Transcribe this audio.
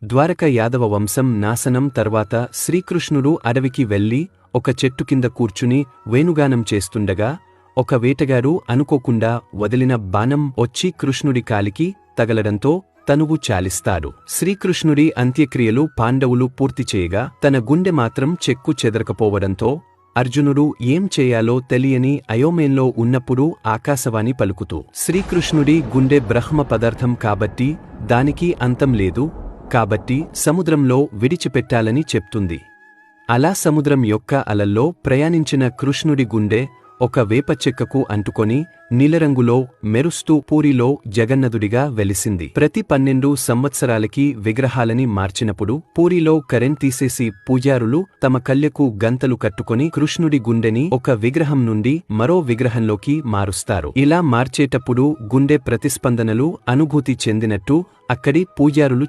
ద్వారక యాదవ వంశం నాశనం తర్వాత శ్రీకృష్ణుడు అడవికి వెళ్లి ఒక చెట్టు కింద కూర్చుని వేణుగానం చేస్తుండగా ఒక వేటగారు అనుకోకుండా వదిలిన బాణం వచ్చి కృష్ణుడి కాలికి తగలడంతో తనువు చాలిస్తాడు. శ్రీకృష్ణుడి అంత్యక్రియలు పాండవులు పూర్తి చేయగా తన గుండె మాత్రం చెక్కు చెదరకపోవడంతో అర్జునుడు ఏం చేయాలో తెలియని అయోమయంలో ఉన్నప్పుడు ఆకాశవాణి పలుకుతూ శ్రీకృష్ణుడి గుండె బ్రహ్మ పదార్థం కాబట్టి దానికి అంతం లేదు, కాబట్టి సముద్రంలో విడిచిపెట్టాలని చెప్తుంది. అలా సముద్రం యొక్క అలల్లో ప్రయాణించిన కృష్ణుడి గుండె ఒక వేప చెక్కకు అంటుకొని నీలరంగులో మెరుస్తూ పూరిలో జగన్నథుడిగా వెలిసింది. ప్రతి 12 సంవత్సరాలకి విగ్రహాలని మార్చినప్పుడు పూరిలో కరెంట్ తీసేసి పూజారులు తమ కళ్ళకు గంతలు కట్టుకొని కృష్ణుడి గుండెని ఒక విగ్రహం నుండి మరో విగ్రహంలోకి మారుస్తారు. ఇలా మార్చేటప్పుడు గుండె ప్రతిస్పందనలు అనుభూతి చెందినట్టు అక్కడి పూజారులు